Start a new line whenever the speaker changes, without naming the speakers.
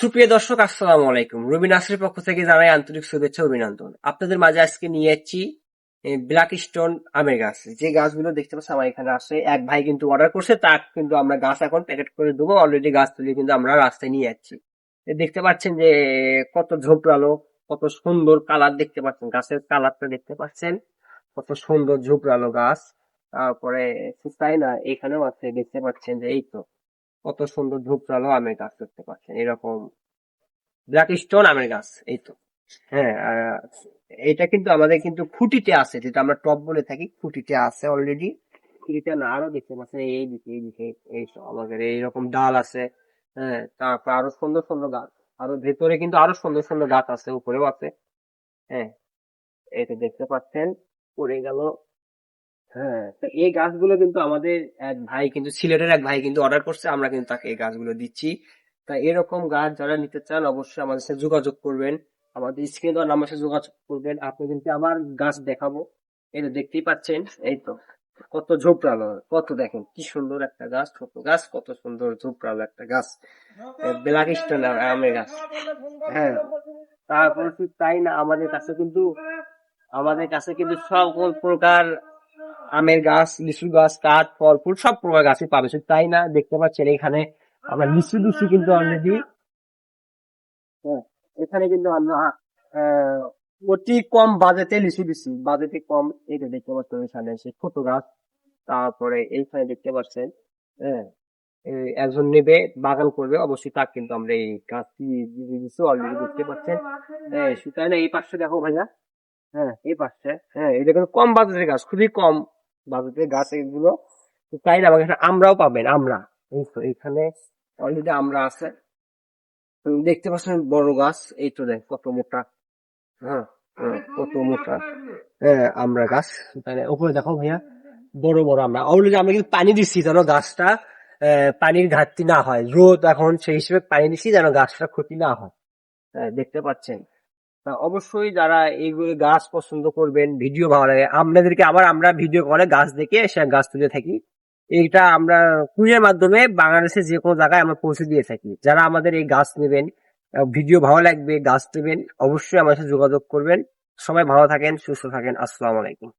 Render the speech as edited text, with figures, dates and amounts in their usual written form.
সুপ্রিয় দর্শক, আসসালামু আলাইকুম। রুবিন আসরের পক্ষ থেকে জানাই আন্তরিক শুভেচ্ছা অভিনন্দন। আপনাদের মাঝে আজকে নিয়ে যাচ্ছি ব্ল্যাক স্টোন আমের গাছ। যে গাছগুলো দেখতে পাচ্ছি আমার এখানে আসে, এক ভাই কিন্তু অর্ডার করছে, তা কিন্তু আমরা গাছ এখন প্যাকেট করে দেবো। অলরেডি গাছ তুলে কিন্তু আমরা রাস্তায় নিয়ে যাচ্ছি। দেখতে পাচ্ছেন যে কত ঝোপড়ালো, কত সুন্দর কালার দেখতে পাচ্ছেন, গাছের কালারটা দেখতে পাচ্ছেন, কত সুন্দর ঝোপড়ালো গাছ। তারপরে তাই না, এখানেও আছে, দেখতে পাচ্ছেন যে এই তো কত সুন্দর ঝোপড়ালো আমের গাছ দেখতে পাচ্ছেন, এরকম ব্ল্যাক স্টোন আমের গাছ। এই তো, হ্যাঁ। এটা কিন্তু আমাদের কিন্তু খুঁটিতে আছে, যেটা আমরা টপ বলে থাকি, খুঁটিতে আছে অলরেডি। খুঁটিতে না, আরো দেখতে পাচ্ছেন এই দিকে এই সব আমাদের এইরকম ডাল আছে। হ্যাঁ, তারপর আরো সুন্দর সুন্দর গাছ, আরো ভেতরে কিন্তু আরো সুন্দর সুন্দর গাছ আছে, উপরেও আছে। হ্যাঁ, এটা দেখতে পাচ্ছেন, পড়ে গেল। হ্যাঁ, তো এই গাছগুলো কিন্তু আমাদের এক ভাই কিন্তু, সিলেটের এক ভাই কিন্তু অর্ডার করছে, আমরা কিন্তু তাকে এই গাছগুলো দিচ্ছি। তা এরকম গাছ যারা নিতে চান অবশ্যই আমাদের সাথে যোগাযোগ করবেন, আমাদের স্ক্রিনে দেওয়া নাম্বার সাথে যোগাযোগ করবেন। আপনি কিন্তু আমার গাছ দেখাবো, এই তো দেখতেই পাচ্ছেন, এই তো কত ঝোপড়ালো, কত দেখেন কি সুন্দর একটা গাছ, ছোট গাছ, কত সুন্দর ঝোপড়ালো একটা গাছ, ব্ল্যাক স্টোন আমের গাছ। হ্যাঁ, তারপর শুধু তাই না, আমাদের কাছে কিন্তু সকল প্রকার আমের গাছ, লিচু গাছ, কাঠ, ফল ফুল সব প্রকার গাছই পাবে। শুধু তাই না, দেখতে পাচ্ছেন এখানে আমরা লিচু দিচ্ছি কিন্তু অলরেডি। হ্যাঁ, এখানে কিন্তু আমরা আহ, অতি কম বাজেটে লিচু দিচ্ছি, বাজেটে কম। এইটা দেখতে পাচ্ছেন, এখানে সে ছোট গাছ। তারপরে এইখানে দেখতে পাচ্ছেন, হ্যাঁ, একজন নেবে, বাগান করবে, অবশ্যই তাকে কিন্তু আমরা এই গাছটি দিয়ে দিচ্ছি অলরেডি, দেখতে পাচ্ছেন। হ্যাঁ, শুধু তাই না, এই পাশে দেখো ভাইয়া। হ্যাঁ, এই পাশে, হ্যাঁ, এটা কিন্তু কম বাজেটের গাছ, খুবই কম বাজেটের গাছ এগুলো। তো তাই না, আমাকে এখানে আমরাও পাবেন, আমরা এই তো এখানে অলরেডি আমরা আছে। দেখতে পাচ্ছেন বড় গাছ, এই তো দেখ কত মোটা। হ্যাঁ, হ্যাঁ, কত মোটা। হ্যাঁ, আমরা গাছ, তাই না, উপরে দেখো ভাইয়া, বড় বড় আমরা অলরেডি, আমরা কিন্তু পানি দিচ্ছি যেন গাছটা পানির ঘাটতি না হয়। রোদ এখন সেই হিসেবে পানি দিচ্ছি যেন গাছটা ক্ষতি না হয়। হ্যাঁ, দেখতে পাচ্ছেন। তা অবশ্যই যারা এইগুলো গাছ পছন্দ করবেন, ভিডিও ভালো লাগে আপনাদেরকে, আবার আমরা ভিডিও কলে গাছ দেখে সে গাছ তুলে থাকি। এইটা আমরা কুরিয়ার মাধ্যমে বাংলাদেশের যে কোনো জায়গায় আমরা পৌঁছে দিয়ে থাকি। যারা আমাদের এই গাছ নেবেন, ভিডিও ভালো লাগবে, গাছ নেবেন, অবশ্যই আমার সাথে যোগাযোগ করবেন। সবাই ভালো থাকেন, সুস্থ থাকেন। আসসালামু আলাইকুম।